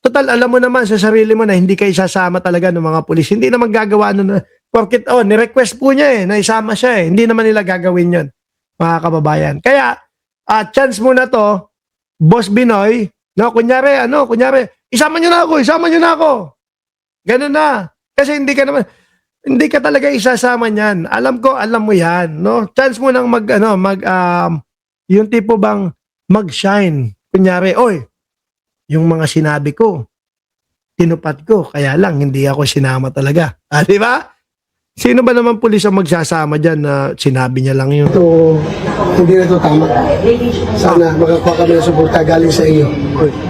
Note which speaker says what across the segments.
Speaker 1: Total, alam mo naman sa sarili mo na hindi kayo isasama talaga ng mga pulis. Hindi naman gagawa nun na, porkit, ni-request po niya na isama siya Hindi naman nila gagawin yon mga kababayan. Kaya, chance mo na to, Boss Binoy, no, kunyari, isama niyo na ako. Ganun na. Kasi hindi ka talaga isasama niyan. Alam ko, alam mo yan, no? Chance mo nang yung tipo bang mag-shine. Kunyari, yung mga sinabi ko, tinupad ko, kaya lang, hindi ako sinama talaga. Di ba? Sino ba naman pulis ang magsasama dyan na sinabi niya lang yun?
Speaker 2: Ito, hindi na ito tama. Sana makakuha kami ng suporta galing sa inyo.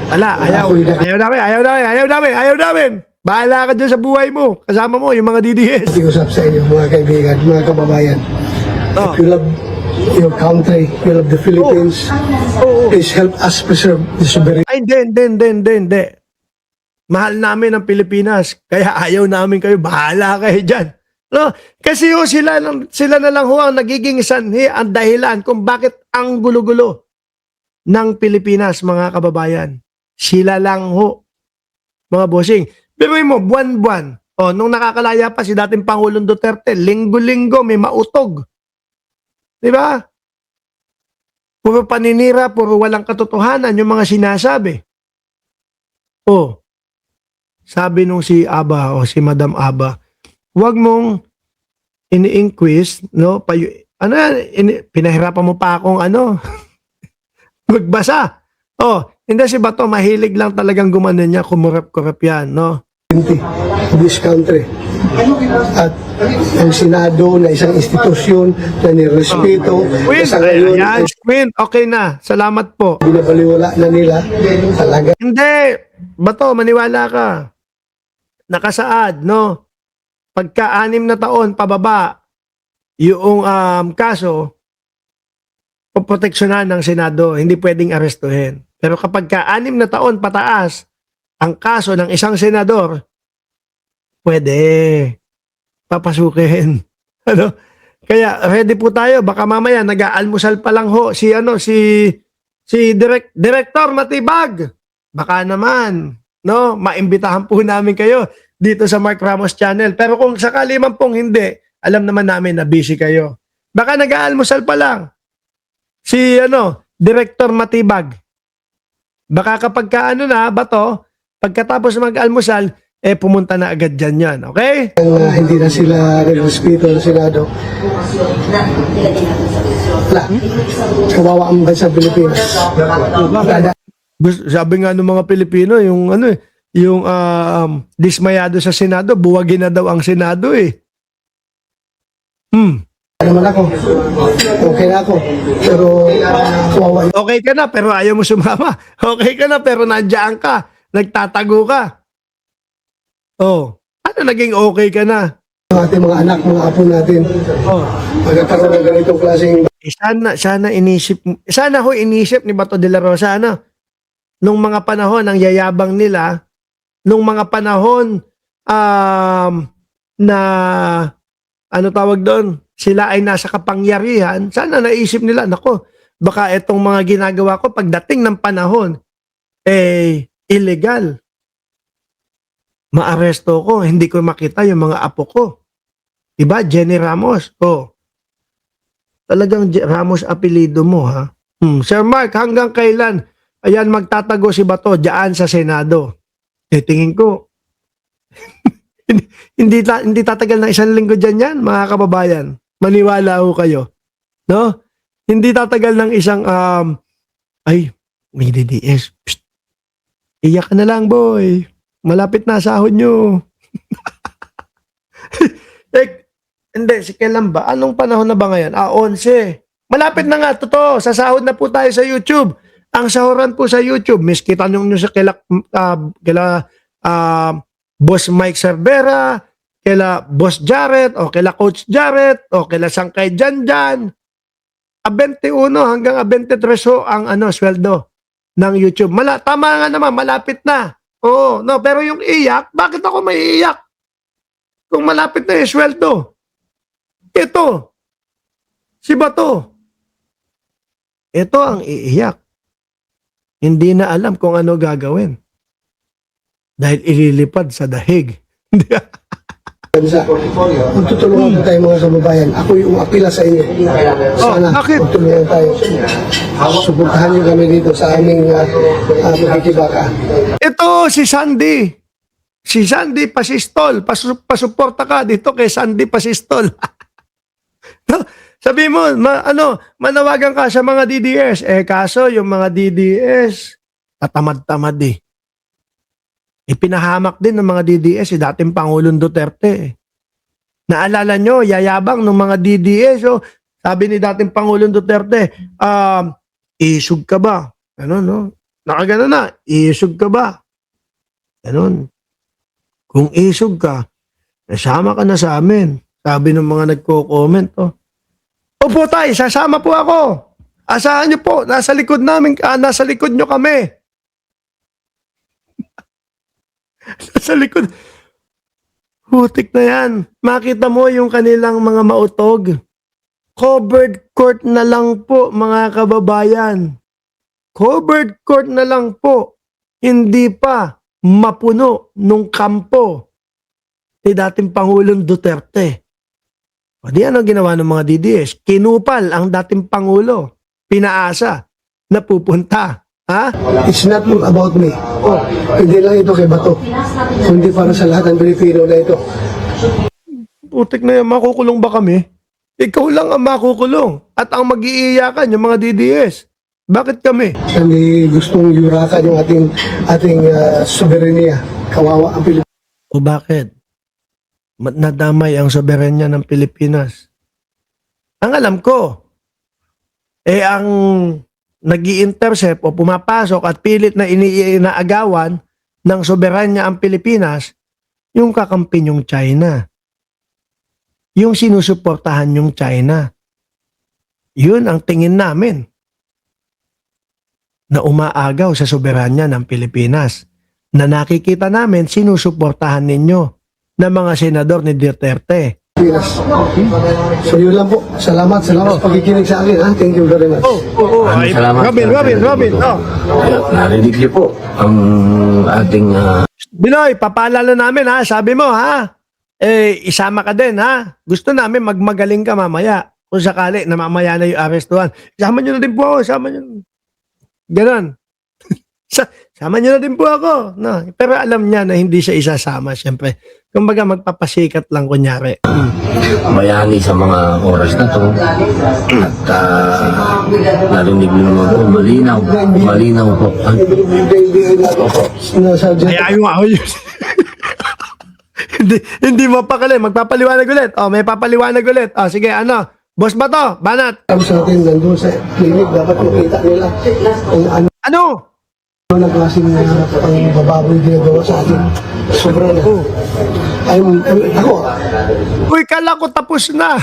Speaker 1: Ayaw namin. Bahala ka dyan sa buhay mo. Kasama mo, yung mga DDS.
Speaker 2: Iusap sa inyo, mga kaibigan, mga kababayan. If you love your country, you love the Philippines, please help us preserve the sovereignty.
Speaker 1: Ay, hindi. Mahal namin ang Pilipinas. Kaya ayaw namin kayo. Bahala kayo dyan. No? Kasi sila na lang ang nagiging sanhi, ang dahilan kung bakit ang gulo-gulo ng Pilipinas, mga kababayan. Sila lang mga bossing. Pero mo, buwan-buwan, nung nakakalaya pa si dating Pangulong Duterte, linggo-linggo may mautog. Di ba? Puro paninira, puro walang katotohanan yung mga sinasabi. Sabi nung si Aba si Madam Aba, wag mong ini-inquest, no? Pinahirapan mo pa akong magbasa. Hindi si Bato, mahilig lang talagang gumano niya, kumurap-kurap yan, no?
Speaker 2: This country. At ang Senado na isang institusyon na nirespeto sa ngayon
Speaker 1: Queen, okay na. Salamat po.
Speaker 2: binabaliwala na nila talaga.
Speaker 1: Hindi. Bato, maniwala ka. Nakasaad, no? Pagka 6 na taon pababa, yung kaso, poproteksyonan ng Senado, hindi pwedeng arestuhin. Pero kapag ka 6 na taon pataas, ang kaso ng isang senador, pwede papasukin. Kaya ready po tayo. Baka mamaya nag-aalmusal pa lang si Director Matibag. Baka naman, no, maimbitahan po namin kayo dito sa Mark Ramos Channel. Pero kung sakali man pong hindi, alam naman namin na busy kayo. Baka nag-aalmusal pa lang si Director Matibag. Baka kapag Bato, pagkatapos mag-almusal, pumunta na agad dyan yan. Okay?
Speaker 2: Hindi na sila respeto ng Senado. Wala. Kawawa ang bansa Pilipinas.
Speaker 1: Sabi nga ng mga Pilipino, yung dismayado sa Senado, buwagin na daw ang Senado
Speaker 2: Naman ako. Okay na ako. Pero kawawa.
Speaker 1: Okay ka na, pero ayaw mo sumama. Okay ka na, pero nandiyan ka. Nagtatago ka. Ano naging okay ka na?
Speaker 2: Ang ating mga anak, mga apo natin. Magkakaroon ng ganitong klaseng
Speaker 1: Sana inisip ni Bato de la Rosa, nung mga panahon ng yayabang nila, nung mga panahon na tawag doon, sila ay nasa kapangyarihan, sana naisip nila, nako, baka itong mga ginagawa ko pagdating ng panahon, illegal. Maaresto ko, hindi ko makita yung mga apo ko. Diba? Jenny Ramos. Talagang Ramos apelido mo, ha? Sir Mark, hanggang kailan ayan magtatago si Bato diyan sa Senado? Tingin ko, hindi tatagal ng 1 linggo dyan yan, mga kababayan. Maniwala ho kayo. No? Hindi tatagal ng isang, may DDS. Psst. Iyak ka na lang, boy. Malapit na sahod nyo. Hindi, kailan ba? Anong panahon na ba ngayon? 11. Malapit na nga, totoo. Sasahod na po tayo sa YouTube. Ang sahuran po sa YouTube, miski tanong nyo sa kila Boss Mike Cervera, kila Boss Jarrett, o kila Coach Jarrett, o kila Sangkay Janjan. 21 hanggang 23 ho ang sweldo ng YouTube. Tama nga naman, malapit na. No, pero yung iyak, bakit ako may iyak? Kung malapit na yung sweldo. Ito, si Bato. Ito ang iiyak. Hindi na alam kung ano gagawin. Dahil ililipad sa dahig.
Speaker 2: bansa. Magtutulungan po tayo mga kababayan. Ako yung apila sa inyo. Sana
Speaker 1: bakit?
Speaker 2: magtulungan tayo. Suportahan niyo kami dito sa aming pagkikibaka.
Speaker 1: Ito si Sandy. Si Sandy Pasistol. Pasuporta ka dito kay Sandy Pasistol. No? Sabi mo, manawagan ka sa mga DDS. Kaso yung mga DDS, tatamad-tamad eh. Ipinahamak din ng mga DDS si dating Pangulong Duterte. Naalala nyo, yayabang ng mga DDS. So, sabi ni dating Pangulong Duterte, isug ka ba? Ano, no? Nakagano na, isug ka ba? Ganon. Kung isug ka, nasama ka na sa amin. Sabi ng mga nagko-comment, Opo tay, sasama po ako. Asahan nyo po, nasa likod namin, nasa likod nyo kami. Nasa likod. Hutik na yan. Makita mo yung kanilang mga mautog. Covered court na lang po, mga kababayan. Covered court na lang po. Hindi pa mapuno nung kampo ni dating Pangulong Duterte. O di ano ginawa ng mga DDS? Kinupal ang dating Pangulo. Pinaasa na pupunta. Ha?
Speaker 2: It's not about me. Hindi lang ito kay Bato. Kundi para sa lahat ng Pilipino na ito.
Speaker 1: Putik na yan, makukulong ba kami? Ikaw lang ang makukulong. At ang mag-iiyakan, yung mga DDS. Bakit kami?
Speaker 2: Hindi gustong yurakan yung ating soberenya. Kawawa ang Pilipinas.
Speaker 1: O bakit? Nadamay ang soberenya ng Pilipinas. Ang alam ko, ang nag-i-intercept o pumapasok at pilit na inaagawan ng soberanya ang Pilipinas, yung kakampi yung China. Yung sinusuportahan yung China. Yun ang tingin namin na umaagaw sa soberanya ng Pilipinas. Na nakikita namin sinusuportahan ninyo ng mga senador ni Duterte.
Speaker 2: So yun lang po. Salamat sa pagkikinig sa akin. Thank you very much.
Speaker 1: Ay,
Speaker 3: Salamat.
Speaker 1: Robin.
Speaker 3: Narinig niyo po ang ating
Speaker 1: Binoy, papaalala namin ha. Sabi mo ha. Isama ka din ha. Gusto namin magmagaling ka mamaya. Kung sakali na mamaya na yung arestuhan. Isama nyo na din po ako. Ganon. Sama nyo na din po ako. No? Pero alam niya na hindi siya isasama, siyempre. Kumbaga magpapasikat lang kunyari.
Speaker 3: bayani sa mga oras na to. At narinig niyo naman po, malinaw po.
Speaker 1: Ay, ayaw ako yun. hindi mapakali. Magpapaliwanag ulit. May papaliwanag ulit. Sige, Boss ba to? Banat.
Speaker 2: Tapos natin nandun sa clinic, dapat makita nila kung ano na klaseng pangbababoy ginagawa sa atin. Sobrang ako.
Speaker 1: Uy, kala ko tapos na.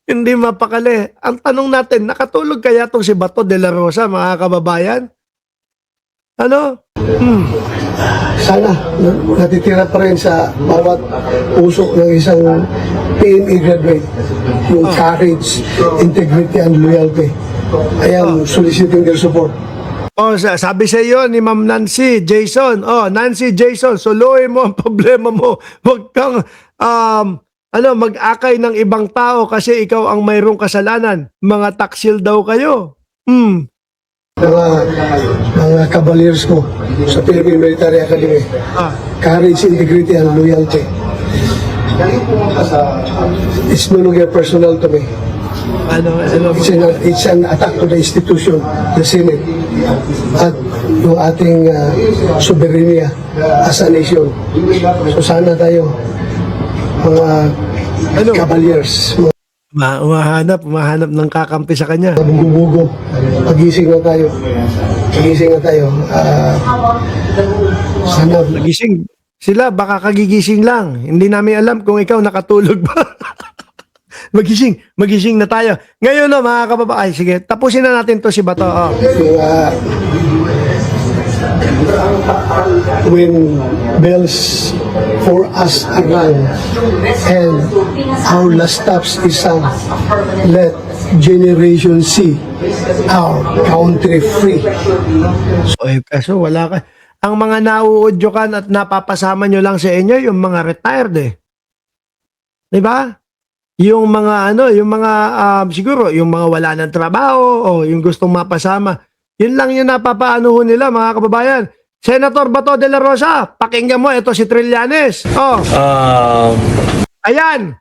Speaker 1: Hindi mapakali. Ang tanong natin, nakatulog kaya itong si Bato de la Rosa, mga kababayan?
Speaker 2: Sana natitira pa rin sa bawat puso ng isang PME graduate yung courage, integrity, and loyalty. I am soliciting their support.
Speaker 1: Sabi sa iyo ni Ma'am Nancy Jason, Nancy Jason, suluhin mo ang problema mo. Huwag kang mag-akay ng ibang tao kasi ikaw ang mayroong kasalanan. Mga taksil daw kayo.
Speaker 2: Mga cavaliers ko sa Philippine Military Academy. Courage, integrity, and loyalty. It's no longer personal to me. It's an attack to the institution, the Senate, at yung ating soberenya as a nation. So sana tayo, mga cavaliers,
Speaker 1: Umahanap ng kakampi sa kanya.
Speaker 2: bugo-bugo, pagising na tayo. Sana
Speaker 1: Nagising. Sila, baka kagigising lang. Hindi namin alam kung ikaw nakatulog ba. Magising na tayo. Ngayon mga kababayan, sige, tapusin na natin to si Bato.
Speaker 2: when bells for us are rung and our last stops is sung, let generation see our country free.
Speaker 1: Kaso wala ka. ang mga nauudyokan at napapasama nyo lang sa inyo, yung mga retired eh. Di ba? Yung mga yung mga siguro, yung mga wala ng trabaho o yung gustong mapasama. Yun lang yung napapaano ho nila, mga kababayan. Senator Bato de la Rosa, pakinggan mo, ito si Trillanes. Oh. Ayan.